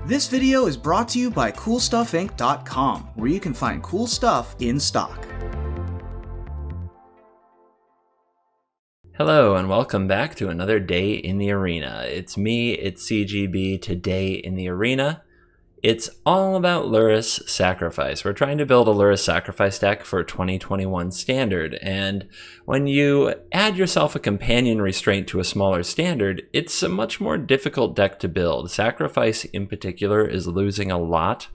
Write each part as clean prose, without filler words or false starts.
This video is brought to you by CoolStuffInc.com, where you can find cool stuff in stock. Hello and welcome back to another day in the arena. It's me, it's CGB. Today in the arena, it's all about Lurrus Sacrifice. We're trying to build a Lurrus Sacrifice deck for 2021 Standard, and when you add yourself a companion restraint to a smaller Standard, it's a much more difficult deck to build. Sacrifice in particular is losing a lot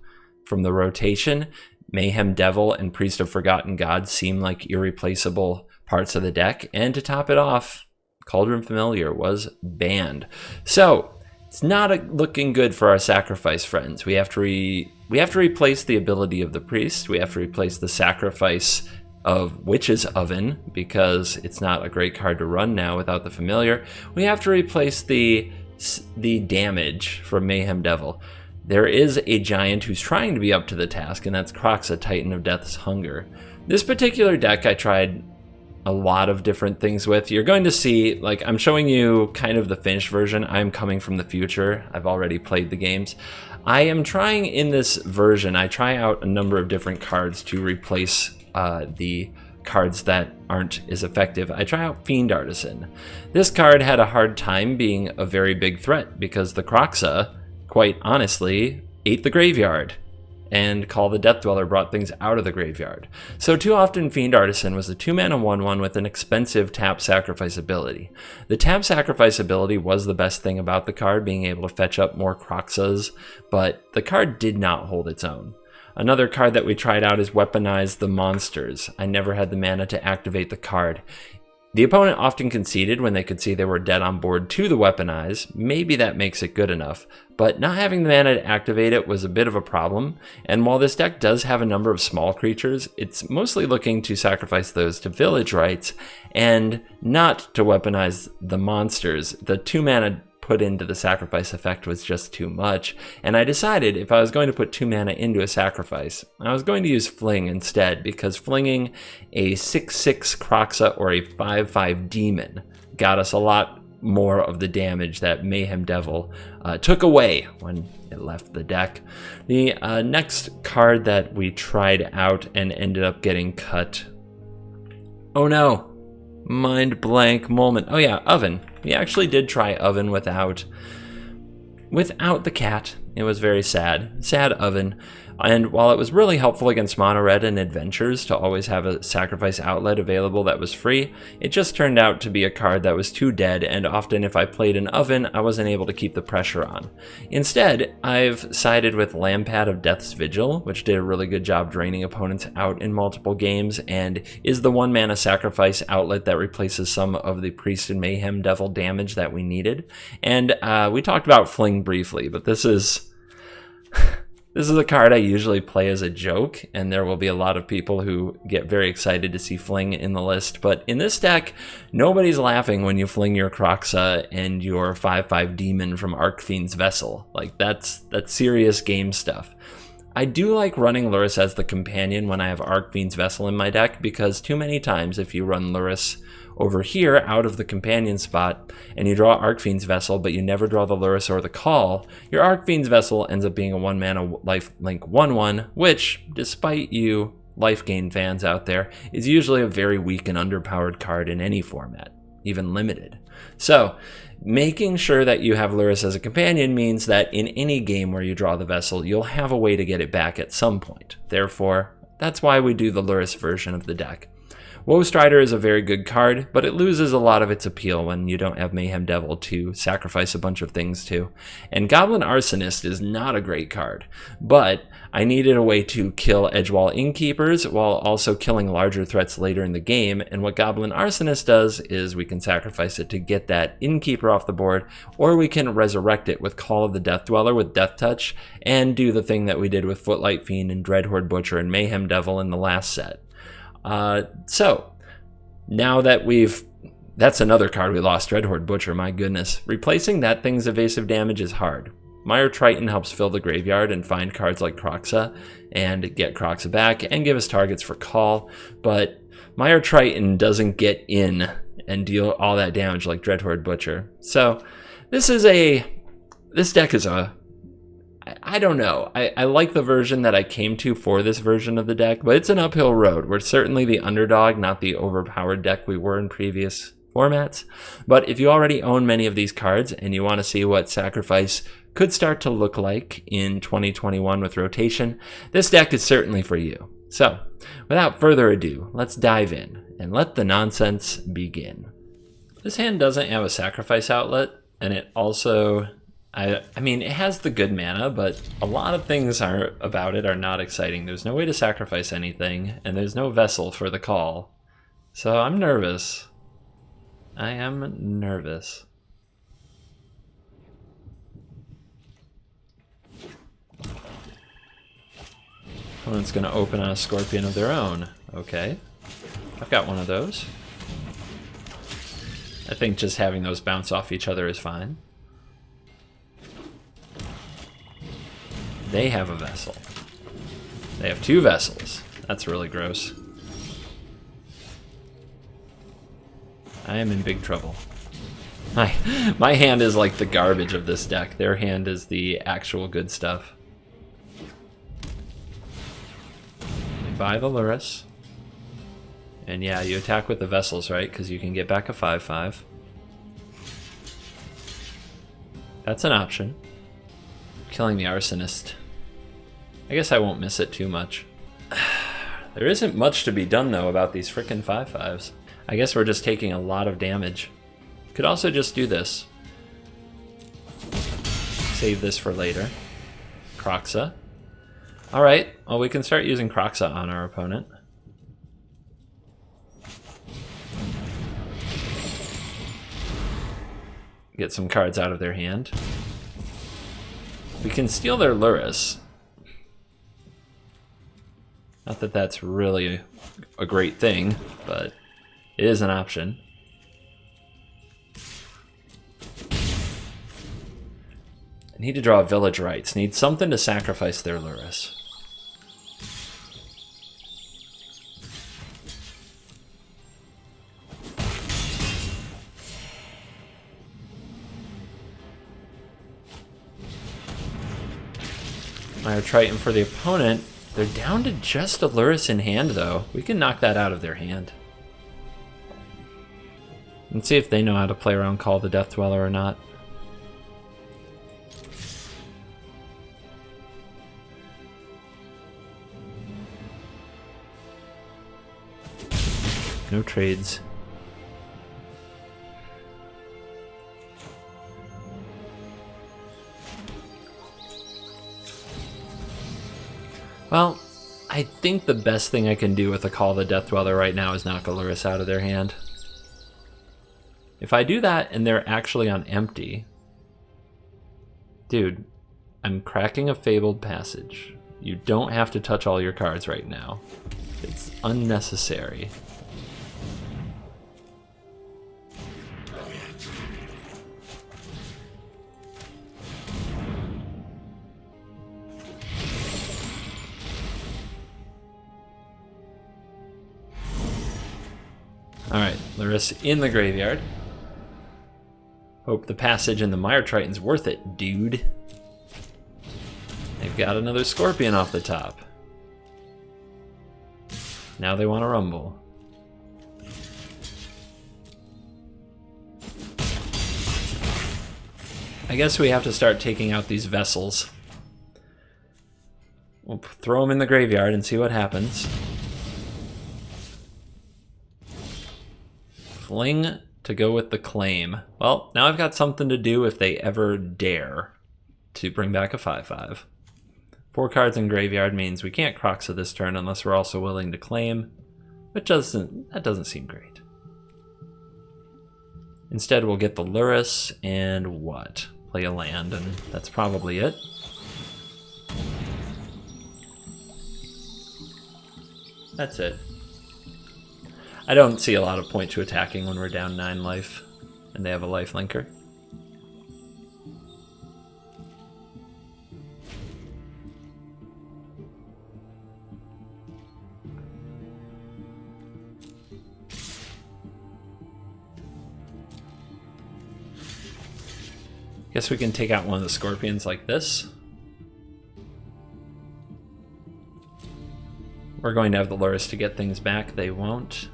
from the rotation. Mayhem Devil and Priest of Forgotten God seem like irreplaceable parts of the deck, and to top it off, Cauldron Familiar was banned. So it's not looking good for our Sacrifice friends. We have to replace the ability of the Priest. We have to replace the Sacrifice of Witch's Oven because it's not a great card to run now without the Familiar. We have to replace the damage from Mayhem Devil. There is a giant who's trying to be up to the task, and that's Kroxa, Titan of Death's Hunger. This particular deck I tried a lot of different things with. You're going to see, like, I'm showing you kind of the finished version. I'm coming from the future. I've already played the games. I am trying in this version, I try out a number of different cards to replace the cards that aren't as effective. I try out Fiend Artisan. This card had a hard time being a very big threat because the Kroxa, quite honestly, ate the graveyard, and Call the Death Dweller brought things out of the graveyard. So too often Fiend Artisan was a 2-mana 1/1 with an expensive tap sacrifice ability. The tap sacrifice ability was the best thing about the card, being able to fetch up more Kroxas, but the card did not hold its own. Another card that we tried out is Weaponize the Monsters. I never had the mana to activate the card. The opponent often conceded when they could see they were dead on board to the Weaponize. Maybe that makes it good enough, but not having the mana to activate it was a bit of a problem, and while this deck does have a number of small creatures, it's mostly looking to sacrifice those to Village Rites and not to Weaponize the Monsters. The 2 mana put into the sacrifice effect was just too much, and I decided if I was going to put 2 mana into a sacrifice, I was going to use Fling instead, because flinging a 6/6 Kroxa or a 5/5 Demon got us a lot more of the damage that Mayhem Devil took away when it left the deck. The next card that we tried out and ended up getting cut. Oh no! Mind blank moment. Oh yeah, Oven. We actually did try Oven without the cat. It was very sad. Sad Oven. And while it was really helpful against Mono Red and Adventures to always have a sacrifice outlet available that was free, it just turned out to be a card that was too dead, and often if I played an Oven, I wasn't able to keep the pressure on. Instead, I've sided with Lampad of Death's Vigil, which did a really good job draining opponents out in multiple games, and is the 1-mana sacrifice outlet that replaces some of the Priest and Mayhem Devil damage that we needed. And we talked about Fling briefly, but this is a card I usually play as a joke, and there will be a lot of people who get very excited to see Fling in the list. But in this deck, nobody's laughing when you fling your Kroxa and your 5/5 Demon from Archfiend's Vessel. Like, that's serious game stuff. I do like running Lurrus as the companion when I have Archfiend's Vessel in my deck, because too many times if you run Lurrus over here out of the companion spot and you draw Archfiend's Vessel but you never draw the Lurrus or the Call, your Archfiend's Vessel ends up being a 1-mana lifelink 1/1, which, despite you life gain fans out there, is usually a very weak and underpowered card in any format, even limited. So making sure that you have Lurrus as a companion means that in any game where you draw the Vessel, you'll have a way to get it back at some point. Therefore, that's why we do the Lurrus version of the deck. Woe Strider is a very good card, but it loses a lot of its appeal when you don't have Mayhem Devil to sacrifice a bunch of things to. And Goblin Arsonist is not a great card, but I needed a way to kill Edgewall Innkeepers while also killing larger threats later in the game, and what Goblin Arsonist does is we can sacrifice it to get that Innkeeper off the board, or we can resurrect it with Call of the Death Dweller with Death Touch, and do the thing that we did with Footlight Fiend and Dreadhorde Butcher and Mayhem Devil in the last set. So now that that's another card we lost, Dreadhorde Butcher, my goodness. Replacing that thing's evasive damage is hard. Mire Triton helps fill the graveyard and find cards like Kroxa and get Kroxa back and give us targets for Call, but Mire Triton doesn't get in and deal all that damage like Dreadhorde Butcher. So this deck is I don't know. I like the version that I came to for this version of the deck, but it's an uphill road. We're certainly the underdog, not the overpowered deck we were in previous formats. But if you already own many of these cards and you want to see what Sacrifice could start to look like in 2021 with rotation, this deck is certainly for you. So, without further ado, let's dive in and let the nonsense begin. This hand doesn't have a Sacrifice outlet, and it also... I mean, it has the good mana, but a lot of things about it are not exciting. There's no way to sacrifice anything, and there's no vessel for the call. So I'm nervous. I am nervous. Opponent's going to open on a Scorpion of their own. Okay. I've got one of those. I think just having those bounce off each other is fine. They have a vessel. They have two vessels. That's really gross. I am in big trouble. My hand is like the garbage of this deck. Their hand is the actual good stuff. They buy the Lurrus. And yeah, you attack with the vessels, right? Because you can get back a 5/5. That's an option. Killing the Arsonist. I guess I won't miss it too much. There isn't much to be done, though, about these frickin' 5/5s. I guess we're just taking a lot of damage. Could also just do this. Save this for later. Kroxa. Alright, well, we can start using Kroxa on our opponent. Get some cards out of their hand. We can steal their Lurrus. Not that that's really a great thing, but it is an option. I need to draw a Village Rites. Need something to sacrifice their Lurrus. Mire Triton for the opponent. They're down to just a Lurrus in hand, though. We can knock that out of their hand. Let's see if they know how to play around Call the Death Dweller or not. No trades. Well, I think the best thing I can do with a Call the Death Dweller right now is knock a Lurrus out of their hand. If I do that and they're actually on empty... Dude, I'm cracking a Fabled Passage. You don't have to touch all your cards right now. It's unnecessary. Alright, Lurrus in the graveyard. Hope the passage in the Mire Triton's worth it, dude. They've got another Scorpion off the top. Now they want to rumble. I guess we have to start taking out these vessels. We'll throw them in the graveyard and see what happens. Fling to go with the claim. Well, now I've got something to do if they ever dare to bring back a 5/5. 4 cards in graveyard means we can't Kroxa this turn unless we're also willing to claim, which that doesn't seem great. Instead, we'll get the Lurrus and what? Play a land, and that's probably it. That's it. I don't see a lot of point to attacking when we're down 9 life and they have a life linker. Guess we can take out one of the Scorpions like this. We're going to have the Lurrus to get things back. They won't.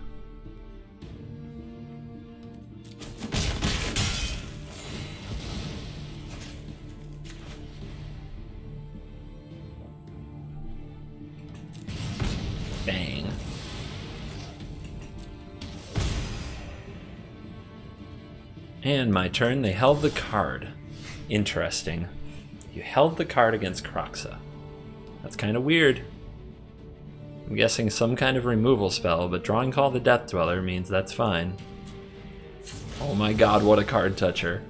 Bang. And my turn, they held the card. Interesting. You held the card against Kroxa. That's kind of weird. I'm guessing some kind of removal spell, but drawing Call the Death Dweller means that's fine. Oh my god, what a card toucher.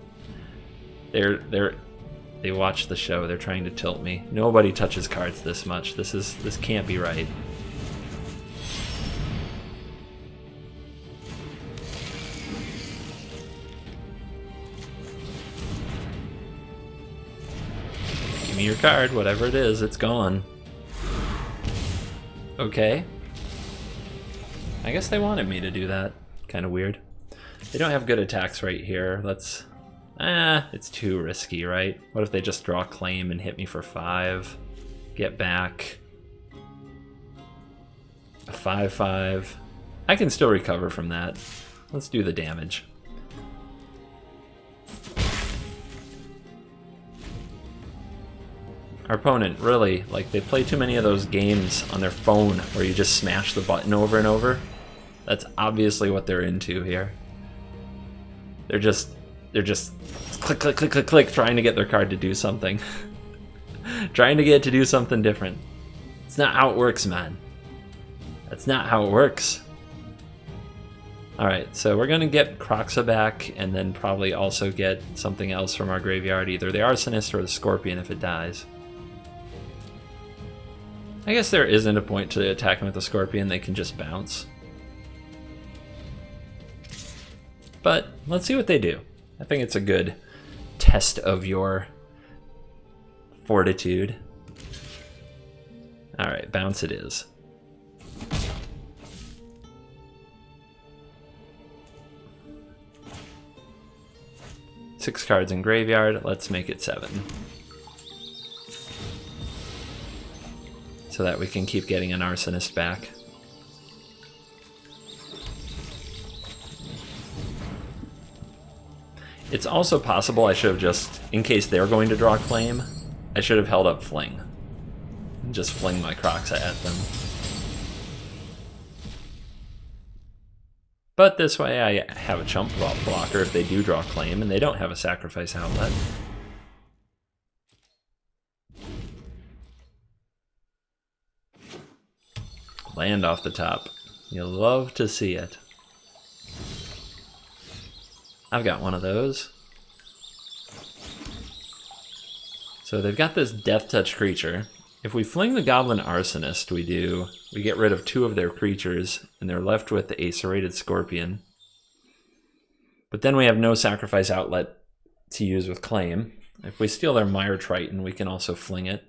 They watch the show, they're trying to tilt me. Nobody touches cards this much. This can't be right. Give me your card, whatever it is, it's gone. Okay. I guess they wanted me to do that. Kind of weird. They don't have good attacks right here. Let's... it's too risky, right? What if they just draw Claim and hit me for 5? Get back. A 5/5. I can still recover from that. Let's do the damage. Our opponent, really, like, they play too many of those games on their phone where you just smash the button over and over. That's obviously what they're into here. They're just click, click, click, click, click, trying to get their card to do something. Trying to get it to do something different. It's not how it works, man. That's not how it works. Alright, so we're going to get Kroxa back, and then probably also get something else from our graveyard, either the Arsonist or the Scorpion if it dies. I guess there isn't a point to attacking with the Scorpion, they can just bounce. But let's see what they do. I think it's a good test of your fortitude. Alright, bounce it is. Six cards in graveyard, let's make it 7. So that we can keep getting an Arsonist back. It's also possible I should have just, in case they're going to draw Claim, I should have held up Fling. And just fling my Kroxa at them. But this way I have a chump blocker if they do draw Claim, and they don't have a sacrifice outlet. Land off the top. You'll love to see it. I've got one of those. So they've got this Death Touch creature. If we fling the Goblin Arsonist, we get rid of 2 of their creatures, and they're left with the Acerated Scorpion. But then we have no sacrifice outlet to use with Claim. If we steal their Mire Triton, we can also fling it.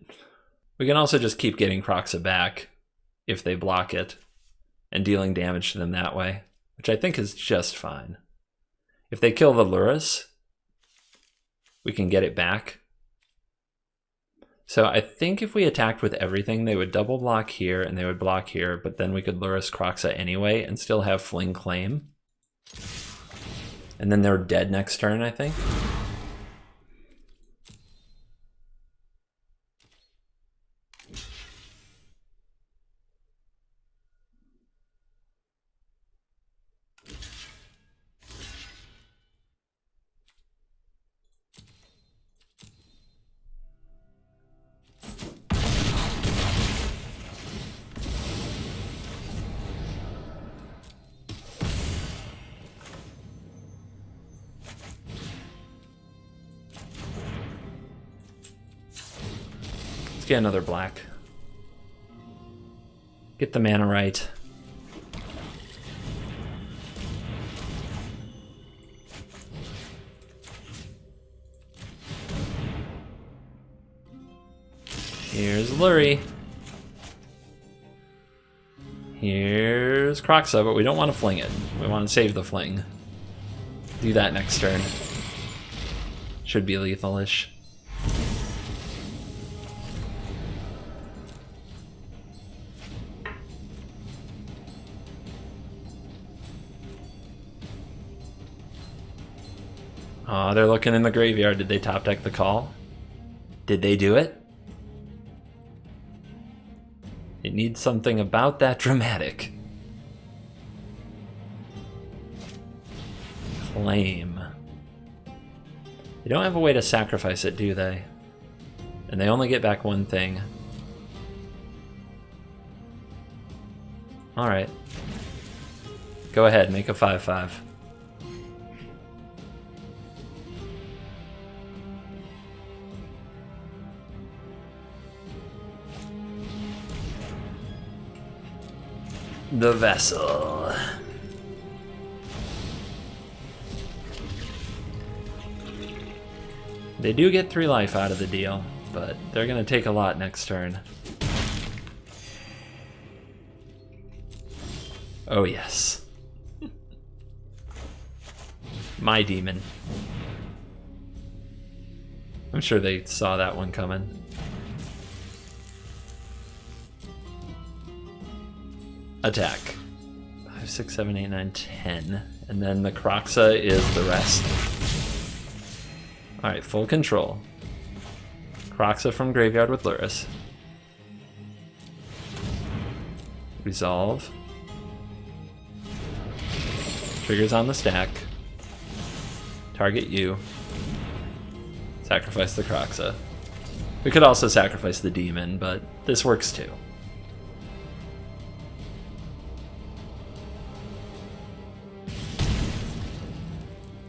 We can also just keep getting Kroxa back if they block it, and dealing damage to them that way, which I think is just fine. If they kill the Lurrus, we can get it back. So I think if we attacked with everything, they would double block here and they would block here, but then we could Lurrus Kroxa anyway and still have Fling Claim. And then they're dead next turn, I think. Get another black. Get the mana right. Here's Lurry. Here's Kroxa, but we don't want to fling it. We want to save the fling. Do that next turn. Should be lethal-ish. Oh, they're looking in the graveyard. Did they top deck the call? Did they do it? It needs something about that dramatic. Claim. They don't have a way to sacrifice it, do they? And they only get back one thing. Alright. Go ahead, make a 5/5. The Vessel. They do get 3 life out of the deal, but they're gonna take a lot next turn. Oh yes. My demon. I'm sure they saw that one coming. Attack. 5, 6, 7, 8, 9, 10. And then the Kroxa is the rest. Alright, full control. Kroxa from graveyard with Lurrus. Resolve. Triggers on the stack. Target you. Sacrifice the Kroxa. We could also sacrifice the demon, but this works too.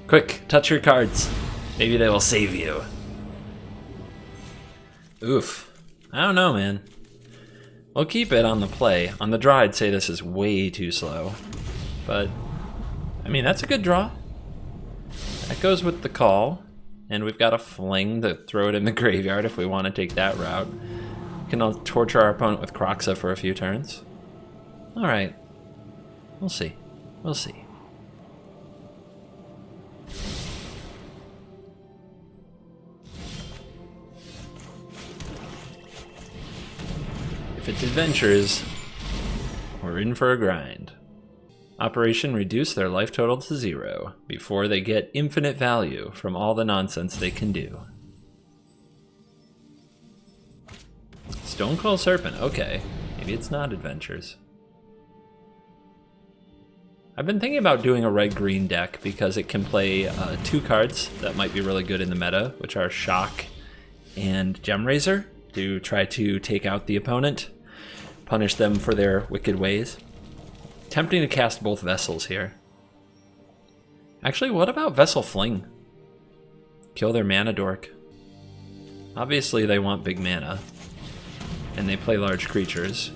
Quick, touch your cards. Maybe they will save you. Oof. I don't know, man. We'll keep it on the play. On the draw, I'd say this is way too slow. But, I mean, that's a good draw. That goes with the call. And we've got a fling to throw it in the graveyard if we want to take that route. We can torture our opponent with Kroxa for a few turns. Alright. We'll see. We'll see. If it's adventures, we're in for a grind. Operation reduce their life total to 0 before they get infinite value from all the nonsense they can do. Stonecoil Serpent, okay. Maybe it's not adventures. I've been thinking about doing a red-green deck because it can play 2 cards that might be really good in the meta, which are Shock and Gemrazor, to try to take out the opponent, punish them for their wicked ways. Tempting to cast both Vessels here. Actually, what about Vessel Fling? Kill their mana dork. Obviously they want big mana, and they play large creatures.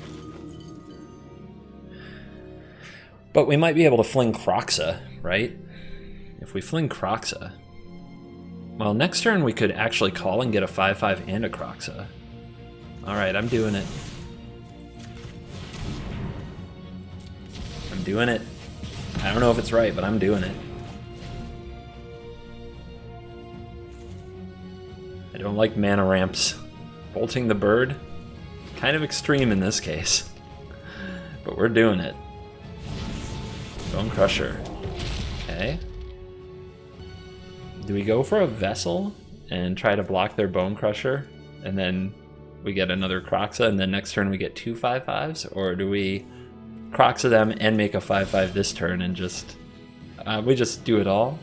But we might be able to fling Kroxa, right? If we fling Kroxa, well, next turn we could actually call and get a 5/5 and a Kroxa. Alright, I'm doing it. I'm doing it. I don't know if it's right, but I'm doing it. I don't like mana ramps. Bolting the bird? Kind of extreme in this case. But we're doing it. Bone Crusher. Okay. Do we go for a Vessel and try to block their Bone Crusher? And then we get another Kroxa, and then next turn we get 2 5/5s? Or do we Kroxa them and make a 5/5 this turn and just... we just do it all?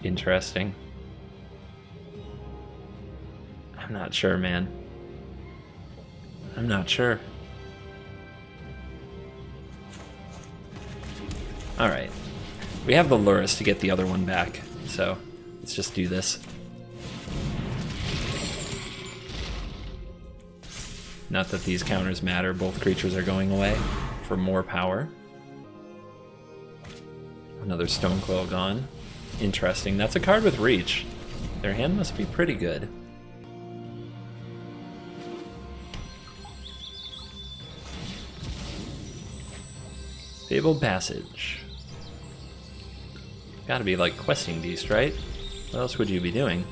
Interesting. I'm not sure, man. I'm not sure. Alright. We have the Lurrus to get the other one back, so let's just do this. Not that these counters matter, both creatures are going away for more power. Another Stonecoil gone. Interesting, that's a card with reach. Their hand must be pretty good. Fabled Passage. Gotta be like Questing Beast, right? What else would you be doing?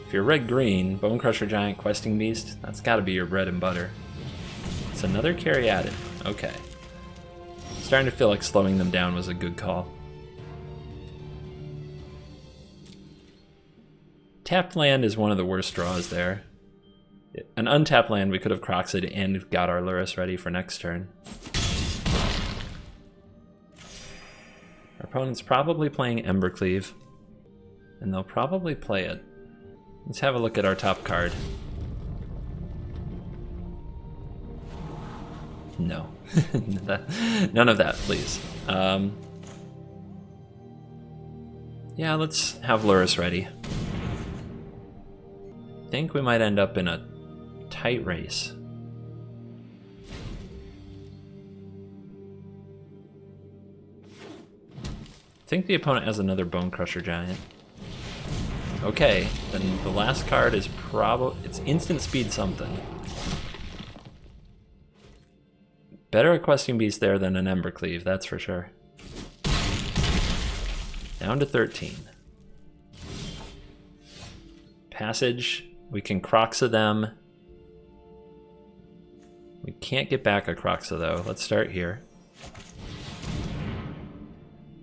If you're red-green, Bone Crusher Giant, Questing Beast, that's gotta be your bread and butter. It's another carry added. Okay. Starting to feel like slowing them down was a good call. Tapped land is one of the worst draws there. An untapped land, we could have Croxed and got our Lurrus ready for next turn. Our opponent's probably playing Embercleave, and they'll probably play it. Let's have a look at our top card. No. None of that, please. Yeah, let's have Lurrus ready. I think we might end up in a tight race. I think the opponent has another Bone Crusher Giant. Okay, then the last card is it's instant speed something. Better a Questing Beast there than an Embercleave, that's for sure. Down to 13. Passage, we can Croxa them. We can't get back a Croxa though. Let's start here.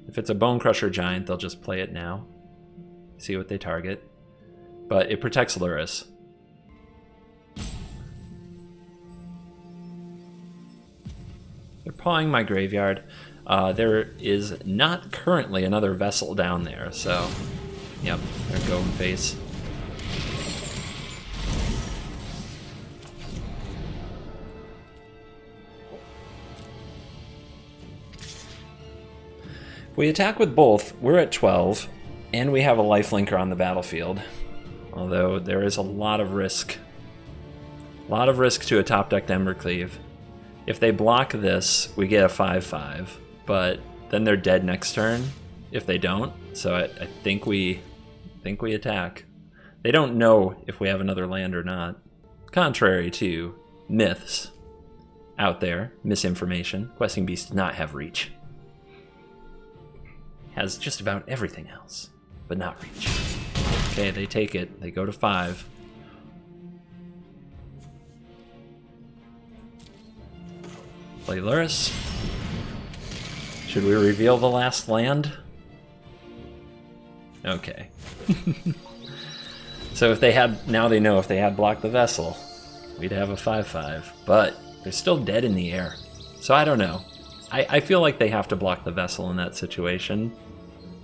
If it's a Bone Crusher Giant, they'll just play it now. See what they target. But it protects Lurrus. They're pawing my graveyard. There is not currently another vessel down there, so yep, they're going face. If we attack with both, we're at 12, and we have a lifelinker on the battlefield. Although there is a lot of risk. A lot of risk to a top-decked Embercleave. If they block this, we get a 5/5, but then they're dead next turn if they don't. So I think we attack. They don't know if we have another land or not. Contrary to myths out there, misinformation, Questing Beast does not have reach. Has just about everything else, but not reach. Okay, they take it. They go to 5. Play Lurrus. Should we reveal the last land? Okay. So if they had, now they know if they had blocked the vessel, we'd have a 5/5. But they're still dead in the air. So I don't know. I feel like they have to block the vessel in that situation.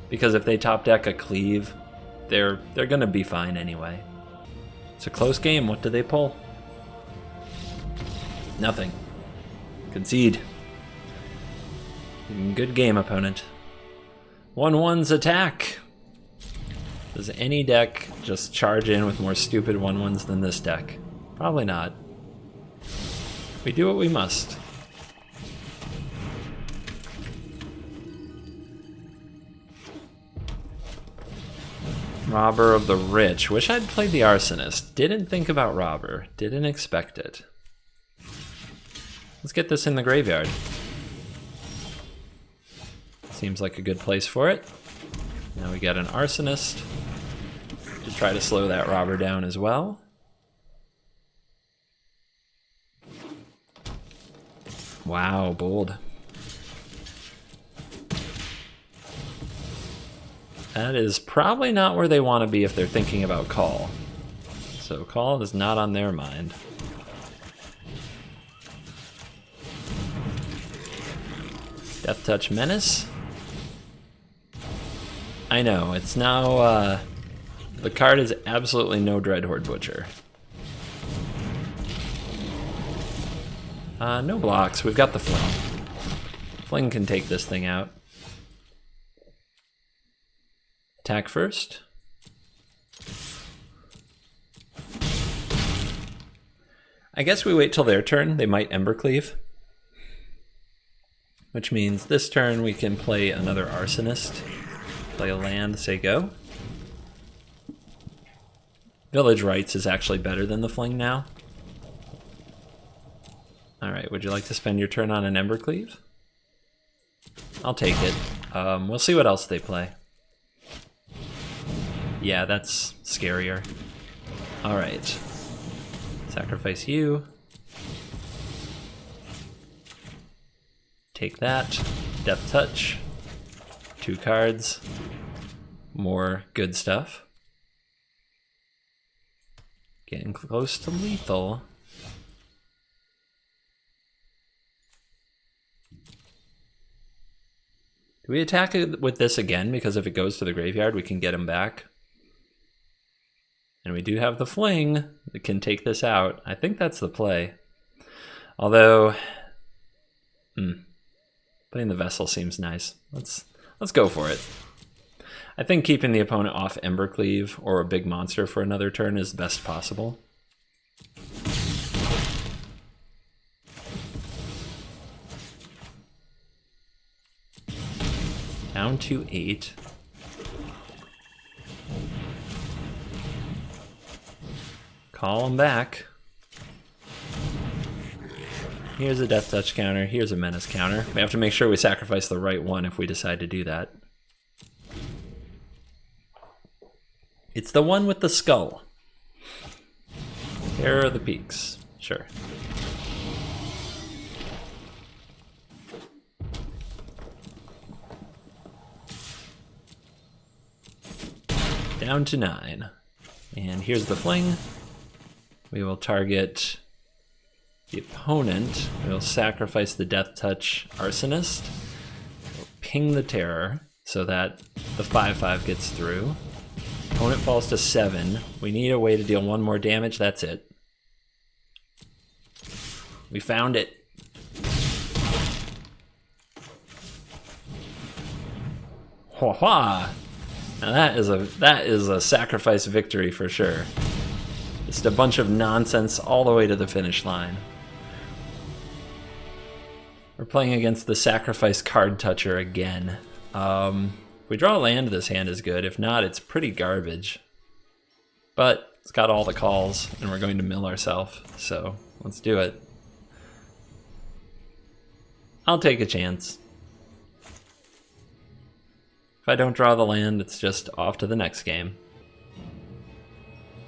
Because if they top deck a cleave, they're gonna be fine anyway. It's a close game. What do they pull? Nothing. Concede. Good game, opponent. 1/1's attack. Does any deck just charge in with more stupid 1/1s than this deck? Probably not. We do what we must. Robber of the Rich. Wish I'd played the Arsonist. Didn't think about Robber. Didn't expect it. Let's get this in the graveyard. Seems like a good place for it. Now we got an Arsonist to try to slow that Robber down as well. Wow, bold. That is probably not where they want to be if they're thinking about call. So call is not on their mind. Death Touch Menace. I know, it's now, the card is absolutely no Dreadhorde Butcher. No blocks, we've got the Fling. Fling can take this thing out. Attack first. I guess we wait till their turn. They might Embercleave. Which means this turn we can play another Arsonist. Play a land, say go. Village Rites is actually better than the Fling now. Alright, would you like to spend your turn on an Embercleave? I'll take it. We'll see what else they play. Yeah, that's scarier. Alright. Sacrifice you. Take that. Death Touch. 2 cards. More good stuff. Getting close to lethal. Do we attack it with this again? Because if it goes to the graveyard, we can get him back. And we do have the fling that can take this out. I think that's the play. Although, putting the vessel seems nice. Let's go for it. I think keeping the opponent off Embercleave or a big monster for another turn is best possible. Down to 8. Call him back. Here's a Death Touch counter, here's a Menace counter. We have to make sure we sacrifice the right one if we decide to do that. It's the one with the skull. Here are the peaks, sure. Down to 9. And here's the fling. We will target the opponent. We'll sacrifice the Death Touch Arsonist. We'll ping the Terror so that the 5/5 gets through. Opponent falls to 7. We need a way to deal 1 more damage. That's it. We found it. Hua-hua! Now that is a sacrifice victory for sure. Just a bunch of nonsense all the way to the finish line. We're playing against the sacrifice card toucher again. If we draw land, this hand is good. If not, it's pretty garbage. But it's got all the calls, and we're going to mill ourselves. So let's do it. I'll take a chance. If I don't draw the land, it's just off to the next game.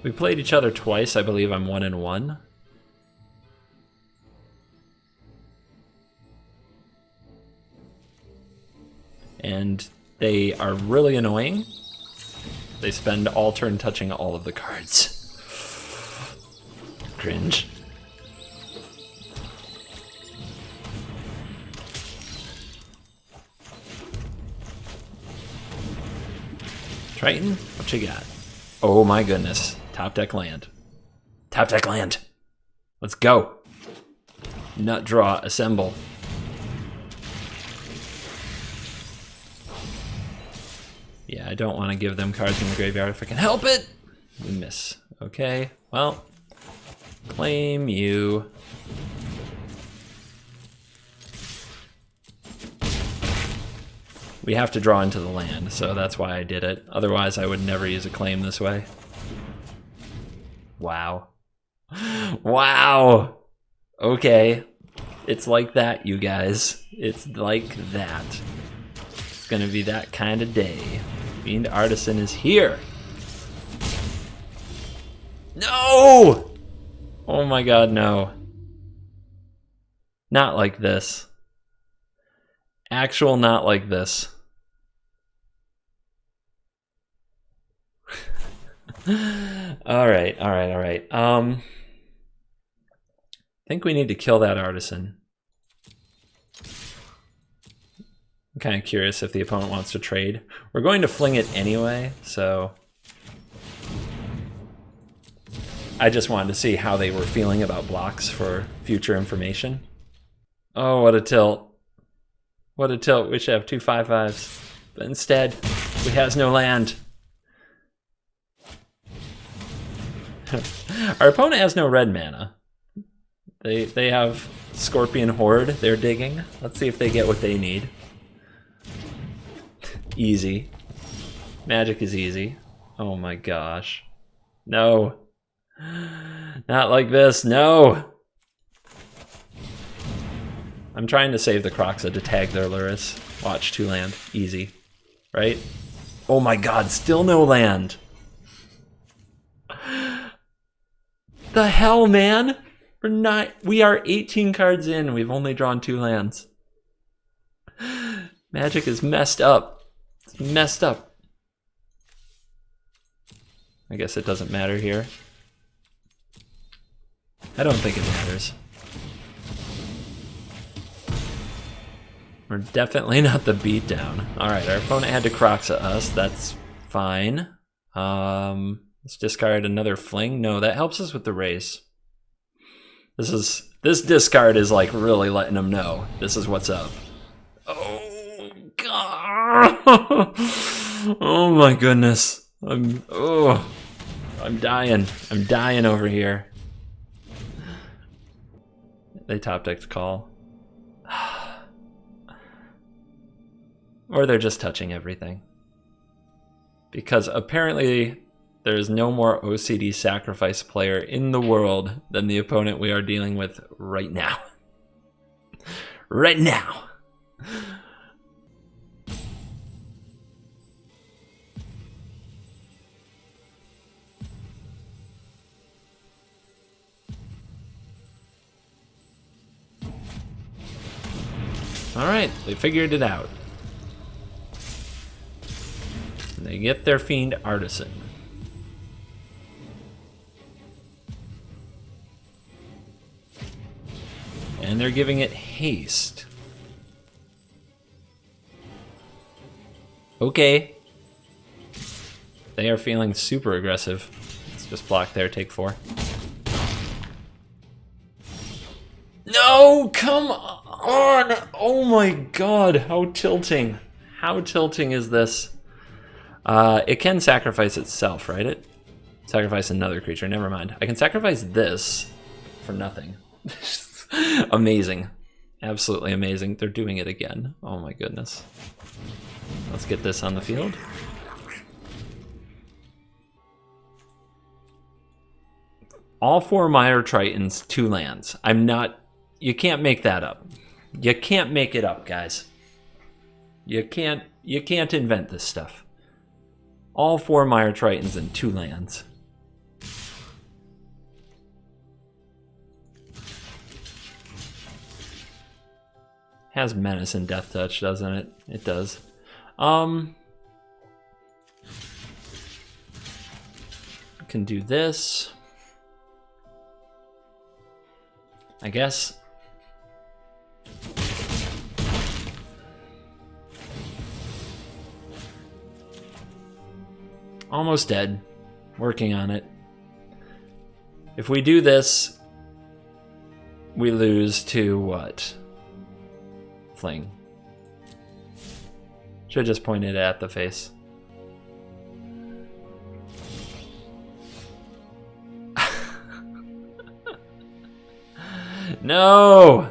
We played each other twice. I believe I'm 1-1. And they are really annoying. They spend all turn touching all of the cards. Cringe. Triton, what you got? Oh my goodness. Top deck land. Top deck land. Let's go. Nut draw, assemble. Yeah, I don't want to give them cards in the graveyard if I can help it. We miss. Okay, well, claim you. We have to draw into the land, so that's why I did it. Otherwise, I would never use a claim this way. Wow. Wow! Okay. It's like that, you guys. It's like that. It's gonna be that kind of day. Fiend Artisan is here! No! Oh my god, no. Not like this. Actual not like this. Alright. I think we need to kill that Artisan. I'm kind of curious if the opponent wants to trade. We're going to fling it anyway, so I just wanted to see how they were feeling about blocks for future information. Oh, what a tilt. What a tilt. We should have 2 5/5s. But instead, we has no land. Our opponent has no red mana. They have Scorpion Horde they're digging. Let's see if they get what they need. Easy. Magic is easy. Oh my gosh. No. Not like this, no! I'm trying to save the Kroxa to tag their Lurrus. Watch, 2 land. Easy. Right? Oh my god, still no land! The hell, man? We are 18 cards in. We've only drawn 2 lands. Magic is messed up. It's messed up. I guess it doesn't matter here. I don't think it matters. We're definitely not the beatdown. Alright, our opponent had to Kroxa us. That's fine. Let's discard another fling. No, that helps us with the race. This discard is like really letting them know this is what's up. Oh god. Oh my goodness. I'm dying. I'm dying over here. They top decked call. Or they're just touching everything. Because apparently there is no more OCD sacrifice player in the world than the opponent we are dealing with right now. Right now. All right, they figured it out. They get their Fiend Artisan. And they're giving it haste. Okay. They are feeling super aggressive. Let's just block there, take 4. No, come on! Oh my god, how tilting. How tilting is this? It can sacrifice itself, right? Sacrifice another creature, never mind. I can sacrifice this for nothing. Amazing. Absolutely amazing. They're doing it again. Oh my goodness. Let's get this on the field. All 4 Mire Tritons, 2 lands. You can't make that up. You can't make it up, guys. You can't invent this stuff. All 4 Mire Tritons and 2 lands. Has Menace and Death Touch, doesn't it? It does. Can do this. I guess. Almost dead. Working on it. If we do this, we lose to what? Fling. Should have just pointed it at the face. No!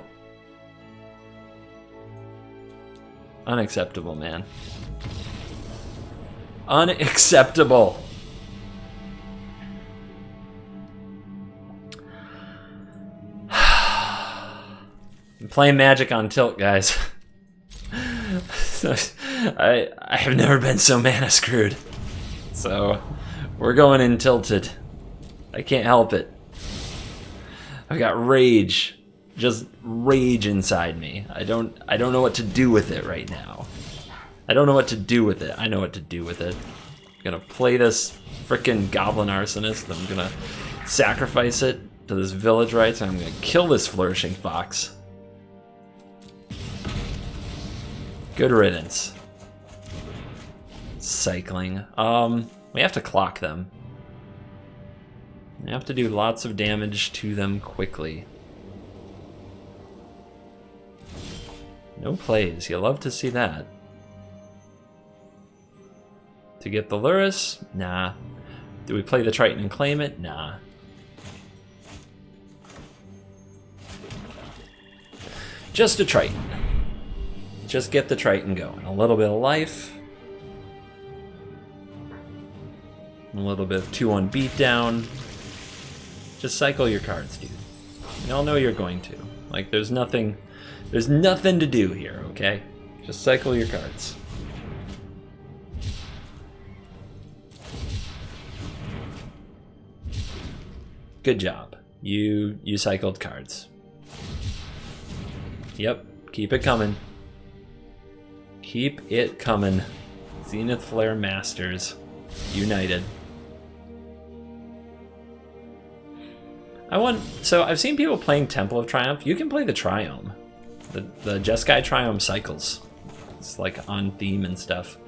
Unacceptable, man. Unacceptable. I'm playing Magic on tilt, guys. I have never been so mana screwed. So we're going in tilted. I can't help it. I've got rage. Just rage inside me. I don't know what to do with it right now. I don't know what to do with it. I know what to do with it. I'm gonna play this frickin' Goblin Arsonist. I'm gonna sacrifice it to this Village Rites, and I'm gonna kill this Flourishing Fox. Good riddance. Cycling. We have to clock them. We have to do lots of damage to them quickly. No plays. You love to see that. To get the Lurrus? Nah. Do we play the Triton and claim it? Nah. Just a Triton. Just get the Triton going. A little bit of life. A little bit of 2-1 beatdown. Just cycle your cards, dude. We all know you're going to. Like, there's nothing to do here, okay? Just cycle your cards. Good job. You cycled cards. Yep, keep it coming. Keep it coming. Zenith Flare Masters. United. So I've seen people playing Temple of Triumph. You can play the Triome. The Jeskai Triome cycles. It's like on theme and stuff.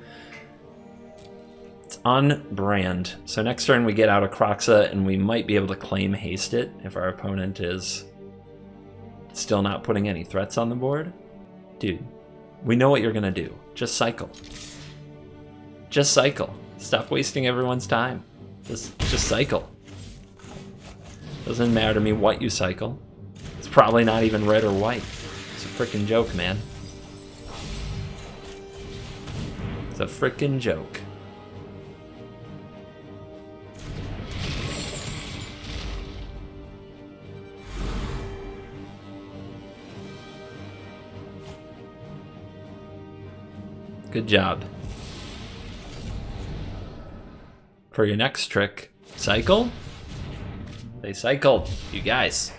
It's on brand. So next turn we get out a Kroxa and we might be able to claim haste it if our opponent is still not putting any threats on the board. Dude, we know what you're gonna do. Just cycle. Just cycle. Stop wasting everyone's time. Just cycle. Doesn't matter to me what you cycle. It's probably not even red or white. It's a frickin' joke, man. It's a frickin' joke. Good job. For your next trick, cycle? They cycled. You guys.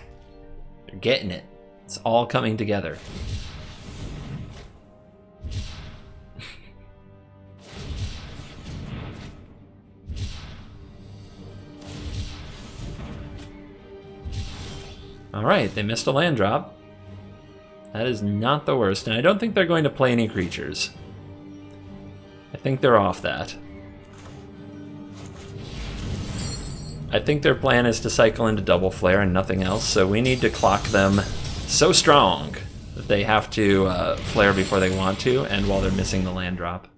You're getting it. It's all coming together. Alright, they missed a land drop. That is not the worst, and I don't think they're going to play any creatures. I think they're off that. I think their plan is to cycle into Double Flare and nothing else, so we need to clock them so strong that they have to flare before they want to, and while they're missing the land drop.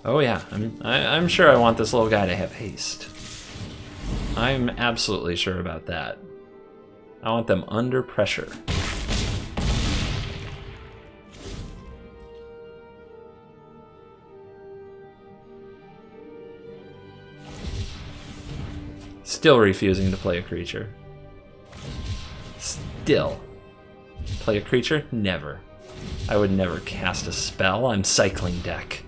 Oh yeah, I'm sure I want this little guy to have haste. I'm absolutely sure about that. I want them under pressure. Still refusing to play a creature. Still. Play a creature? Never. I would never cast a spell. I'm cycling deck.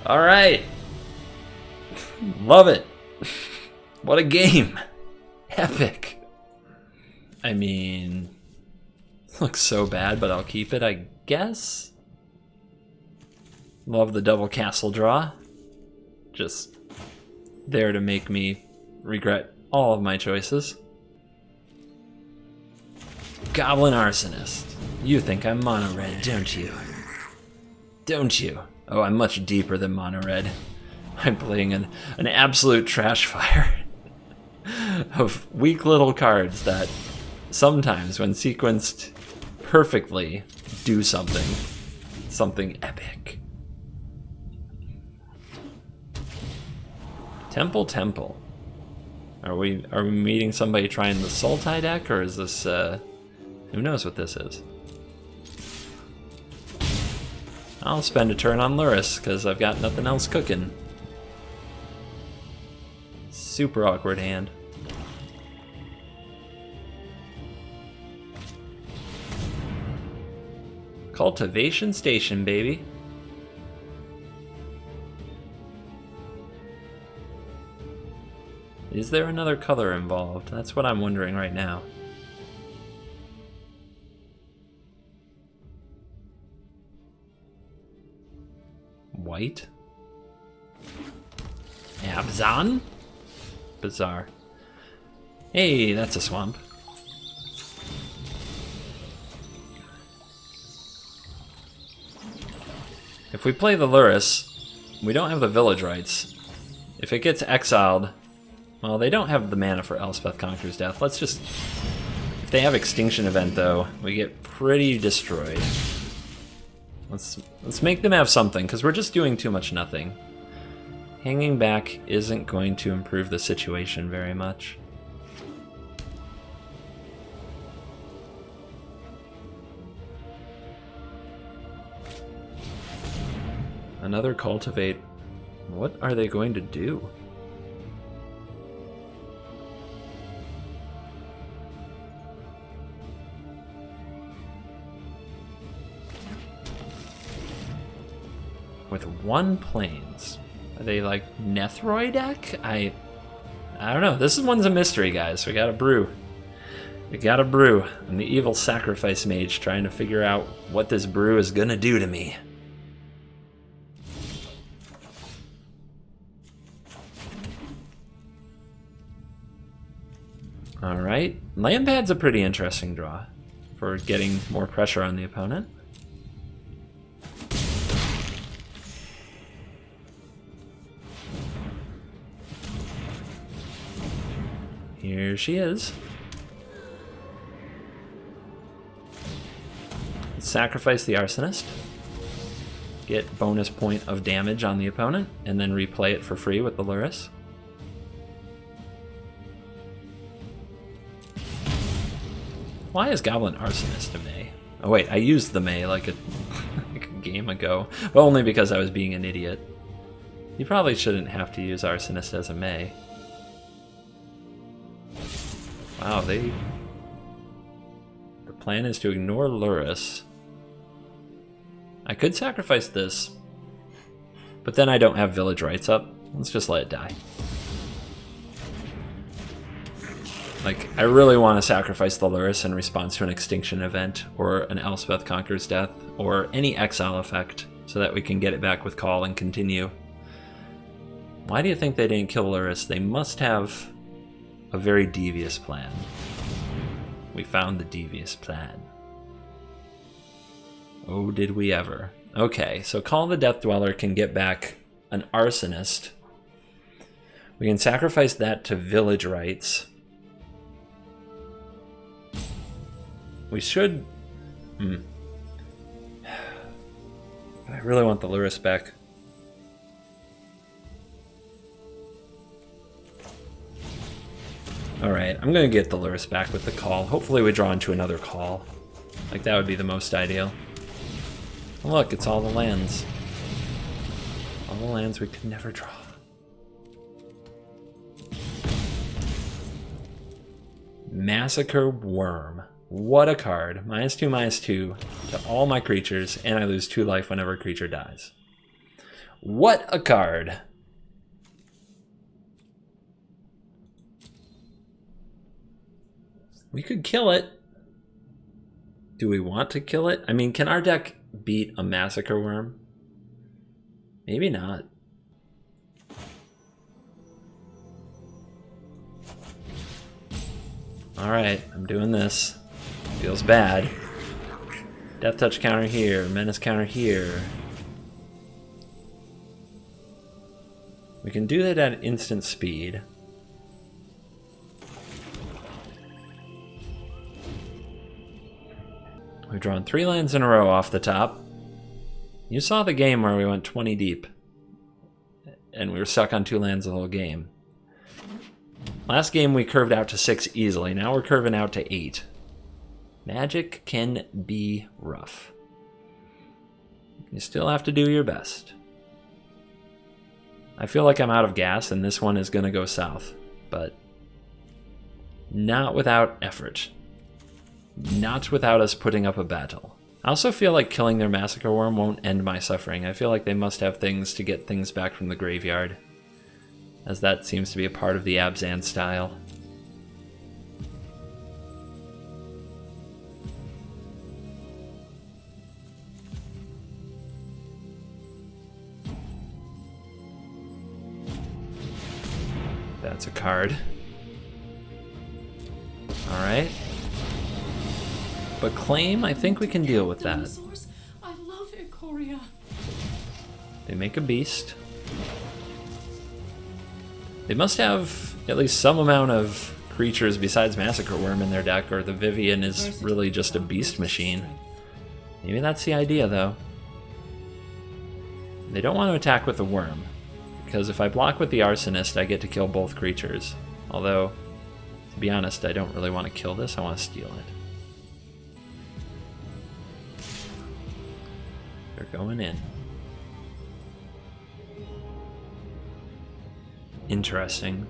Alright. Love it. What a game. Epic. I mean, looks so bad, but I'll keep it, I guess. Love the double castle draw. Just there to make me regret all of my choices. Goblin Arsonist. You think I'm mono red, don't you? Don't you? Oh, I'm much deeper than mono red. I'm playing an absolute trash fire of weak little cards that sometimes, when sequenced perfectly, do something epic. Temple. Are we meeting somebody trying the Sultai deck, or is this who knows what this is? I'll spend a turn on Lurrus because I've got nothing else cooking. Super awkward hand. Cultivation Station, baby. Is there another color involved? That's what I'm wondering right now. White? Abzan? Bizarre. Hey, that's a swamp. If we play the Lurrus, we don't have the village rights. If it gets exiled, well, they don't have the mana for Elspeth Conquers Death. Let's just... If they have Extinction Event, though, we get pretty destroyed. Let's make them have something, because we're just doing too much nothing. Hanging back isn't going to improve the situation very much. Another Cultivate. What are they going to do? With one Plains. Are they like Nethroi deck? I don't know. This one's a mystery, guys. We gotta brew. We gotta brew. I'm the evil sacrifice mage trying to figure out what this brew is gonna do to me. Alright, land pad's a pretty interesting draw for getting more pressure on the opponent. Here she is. Let's sacrifice the Arsonist. Get bonus point of damage on the opponent, and then replay it for free with the Lurrus. Why is Goblin Arsonist a May? Oh wait, I used the May like a, like a game ago, but only because I was being an idiot. You probably shouldn't have to use Arsonist as a May. Wow, the plan is to ignore Lurrus. I could sacrifice this, but then I don't have village rights up. Let's just let it die. Like, I really want to sacrifice the Lurrus in response to an extinction event, or an Elspeth Conquers Death, or any exile effect, so that we can get it back with call and continue. Why do you think they didn't kill Lurrus? They must have a very devious plan. We found the devious plan. Oh, did we ever. Okay, so Call the Death Dweller can get back an Arsonist. We can sacrifice that to village rights. We should... I really want the Lurrus back. Alright, I'm gonna get the Lurrus back with the call. Hopefully we draw into another call. Like, that would be the most ideal. Oh, look, it's all the lands. All the lands we could never draw. Massacre Worm. What a card. -2/-2 to all my creatures, and I lose 2 life whenever a creature dies. What a card. We could kill it. Do we want to kill it? I mean, can our deck beat a Massacre Worm? Maybe not. Alright, I'm doing this. Feels bad. Death Touch counter here, Menace counter here. We can do that at instant speed. We've drawn 3 lands in a row off the top. You saw the game where we went 20 deep. And we were stuck on 2 lands the whole game. Last game we curved out to 6 easily. Now we're curving out to 8. Magic can be rough. You still have to do your best. I feel like I'm out of gas and this one is going to go south. But not without effort. Not without us putting up a battle. I also feel like killing their Massacre Worm won't end my suffering. I feel like they must have things to get things back from the graveyard, as that seems to be a part of the Abzan style. That's a card. Alright. But claim, I think we can deal with that. I love Ikoria. They make a beast. They must have at least some amount of creatures besides Massacre Worm in their deck, or the Vivian is really just a beast machine. Maybe that's the idea, though. They don't want to attack with the Worm, because if I block with the Arsonist, I get to kill both creatures. Although, to be honest, I don't really want to kill this, I want to steal it. They're going in. Interesting.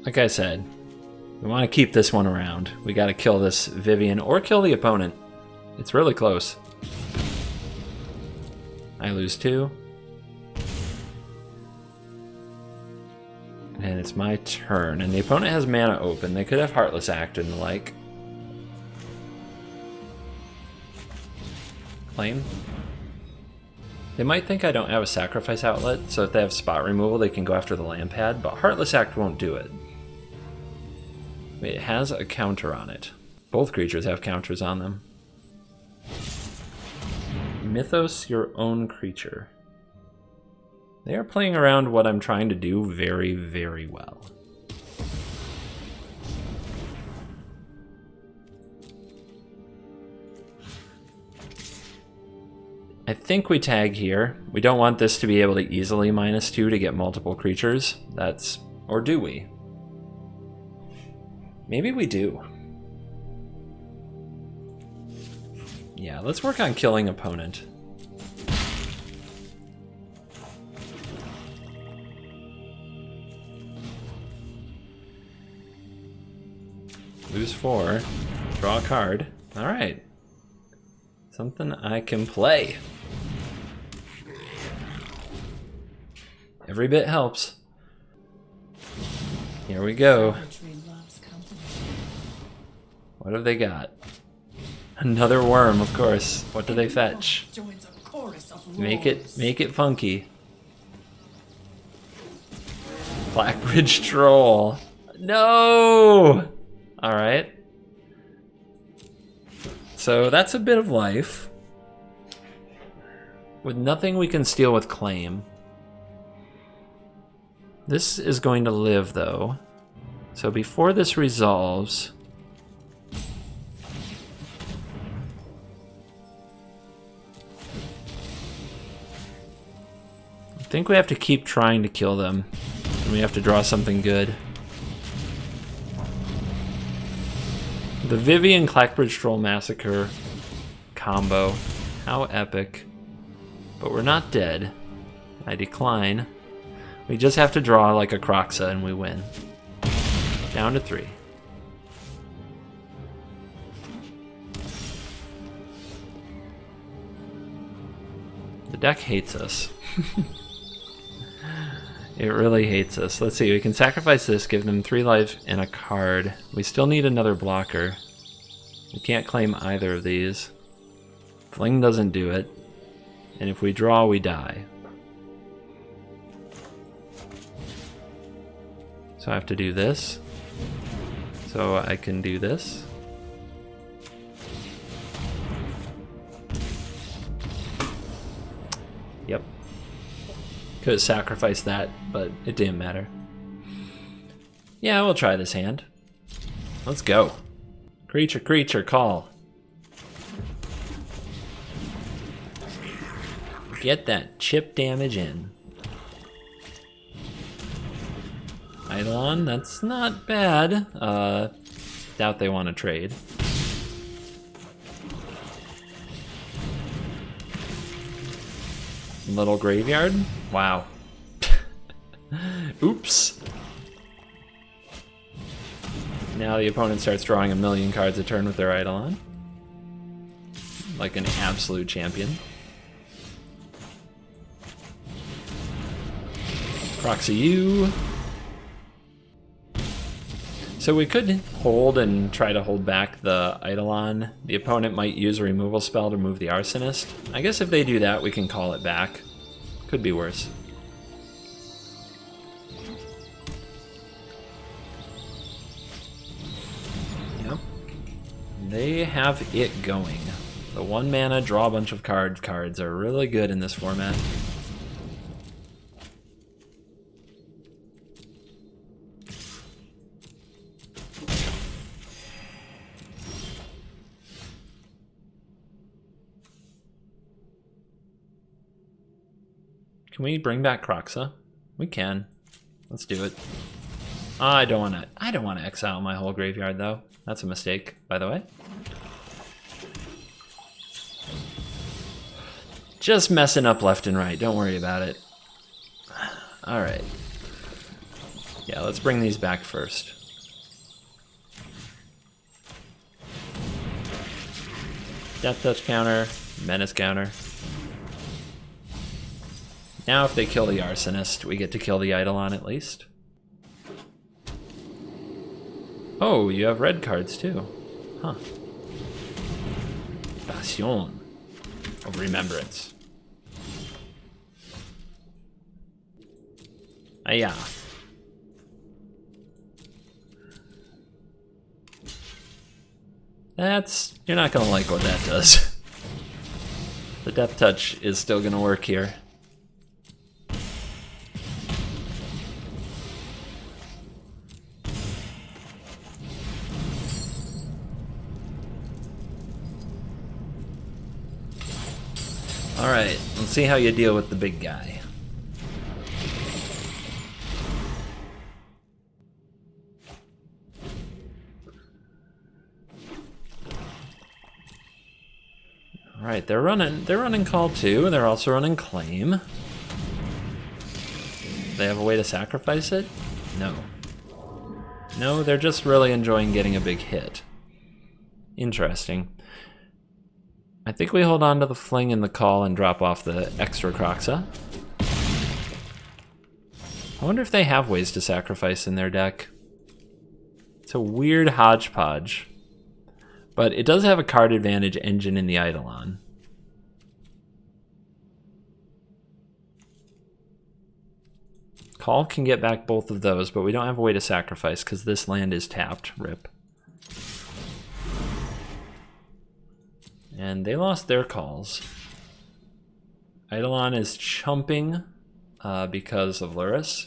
Like I said, we want to keep this one around. We got to kill this Vivian or kill the opponent. It's really close. I lose 2. And it's my turn, and the opponent has mana open. They could have Heartless Act and the like. Claim. They might think I don't have a sacrifice outlet, so if they have spot removal, they can go after the land pad, but Heartless Act won't do it. It has a counter on it. Both creatures have counters on them. Mythos your own creature. They are playing around what I'm trying to do very, very well. I think we tag here. We don't want this to be able to easily -2 to get multiple creatures. That's... or do we? Maybe we do. Yeah, let's work on killing opponent. Lose 4. Draw a card. Alright. Something I can play. Every bit helps. Here we go. What have they got? Another worm, of course. What do they fetch? Make it funky. Blackbridge Troll. No! Alright. So that's a bit of life. With nothing we can steal with Claim. This is going to live, though. So before this resolves... I think we have to keep trying to kill them. And we have to draw something good. The Vivian Blackbridge Troll Massacre combo. How epic. But we're not dead. I decline. We just have to draw like a Kroxa and we win. Down to 3. The deck hates us. It really hates us. Let's see, we can sacrifice this, give them 3 life and a card. We still need another blocker. We can't claim either of these. Fling doesn't do it. And if we draw, we die. So I have to do this. So I can do this. Yep. Could have sacrificed that, but it didn't matter. Yeah, we'll try this hand. Let's go. Creature, creature, call. Get that chip damage in. Eidolon, that's not bad. Doubt they want to trade. Little graveyard? Wow. Oops. Now the opponent starts drawing 1,000,000 cards a turn with their Eidolon. Like an absolute champion. Proxy you. So we could hold and try to hold back the Eidolon. The opponent might use a removal spell to move the Arsonist. I guess if they do that, we can call it back. Could be worse. Yep. They have it going. The 1 mana draw a bunch of cards are really good in this format. Can we bring back Kroxa? We can. Let's do it. I don't want to exile my whole graveyard though. That's a mistake, by the way. Just messing up left and right. Don't worry about it. All right. Yeah, let's bring these back first. Death Touch counter, Menace counter. Now if they kill the Arsonist, we get to kill the Eidolon at least. Oh, you have red cards too. Huh. Passion of remembrance. Yeah. You're not gonna like what that does. The Death Touch is still gonna work here. Alright, let's see how you deal with the big guy. Alright, they're running Call 2, and they're also running Claim. They have a way to sacrifice it? No. No, they're just really enjoying getting a big hit. Interesting. I think we hold on to the Fling and the Call and drop off the extra Kroxa. I wonder if they have ways to sacrifice in their deck. It's a weird hodgepodge. But it does have a card advantage engine in the Eidolon. Call can get back both of those, but we don't have a way to sacrifice because this land is tapped. RIP. And they lost their calls. Eidolon is chumping because of Lurrus.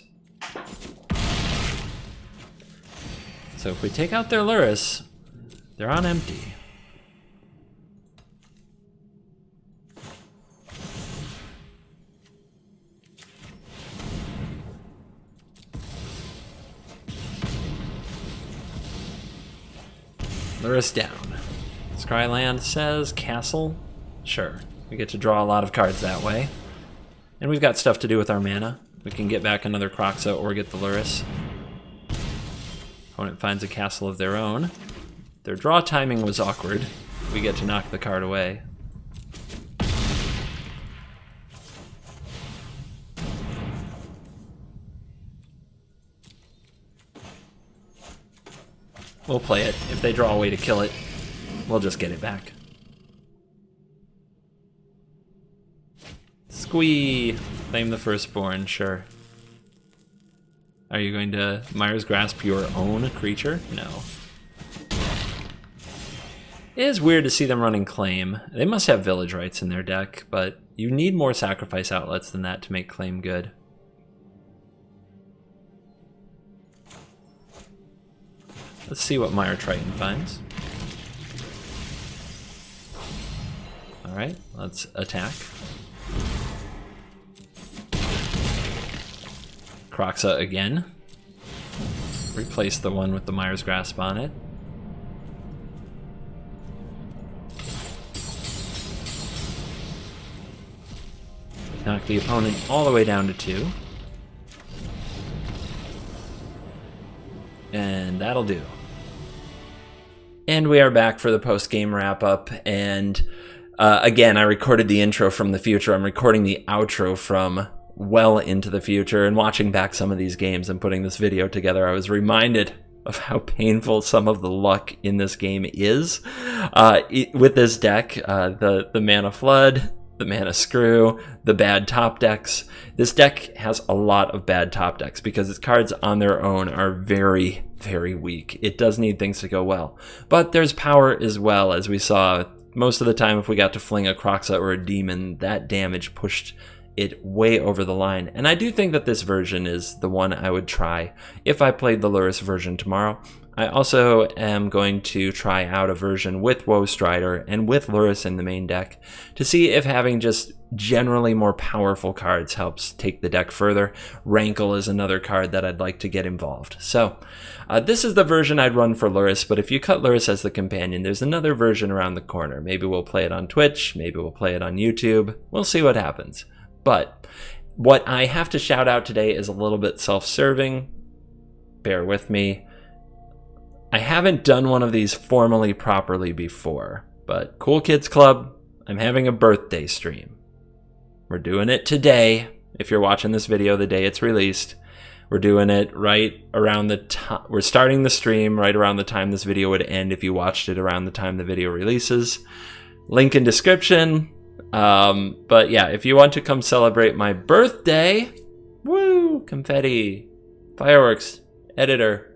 So if we take out their Lurrus, they're on empty. Lurrus down. Scryland says castle. Sure, we get to draw a lot of cards that way. And we've got stuff to do with our mana. We can get back another Kroxa or get the Lurrus. Opponent finds a castle of their own. Their draw timing was awkward. We get to knock the card away. We'll play it. If they draw a way to kill it, we'll just get it back. Squee! Claim the Firstborn, sure. Are you going to Mire's Grasp your own creature? No. It is weird to see them running Claim. They must have Village Rites in their deck, but you need more sacrifice outlets than that to make Claim good. Let's see what Mire Triton finds. Alright, let's attack. Kroxa again. Replace the one with the Mire's Grasp on it. Knock the opponent all the way down to 2. And that'll do. And we are back for the post-game wrap-up, and again, I recorded the intro from the future. I'm recording the outro from well into the future, and watching back some of these games and putting this video together, I was reminded of how painful some of the luck in this game is. With this deck, the Mana Flood, the Mana Screw, the bad top decks. This deck has a lot of bad top decks because its cards on their own are very, very weak. It does need things to go well. But there's power as well, as we saw. Most of the time, if we got to fling a Kroxa or a Demon, that damage pushed it way over the line. And I do think that this version is the one I would try if I played the Lurrus version tomorrow. I also am going to try out a version with Woe Strider and with Lurrus in the main deck to see if having just generally more powerful cards helps take the deck further. Rankle is another card that I'd like to get involved. So this is the version I'd run for Lurrus, but if you cut Lurrus as the companion, there's another version around the corner. Maybe we'll play it on Twitch, maybe we'll play it on YouTube. We'll see what happens. But what I have to shout out today is a little bit self-serving. Bear with me. I haven't done one of these formally properly before, but Cool Kids Club, I'm having a birthday stream. We're doing it today. If you're watching this video the day it's released, We're doing it right around the time. We're starting the stream right around the time this video would end if you watched it around the time the video releases. Link in description. But yeah, if you want to come celebrate my birthday, woo, confetti, fireworks, editor.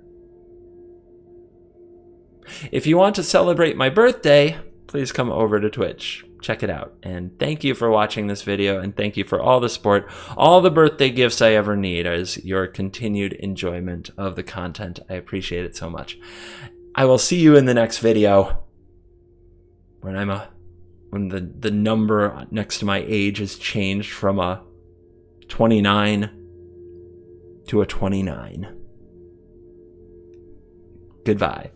If you want to celebrate my birthday, please come over to Twitch. Check it out. And thank you for watching this video, and thank you for all the support. All the birthday gifts I ever need is your continued enjoyment of the content. I appreciate it so much. I will see you in the next video when the number next to my age has changed from a 29 to a 29. Goodbye.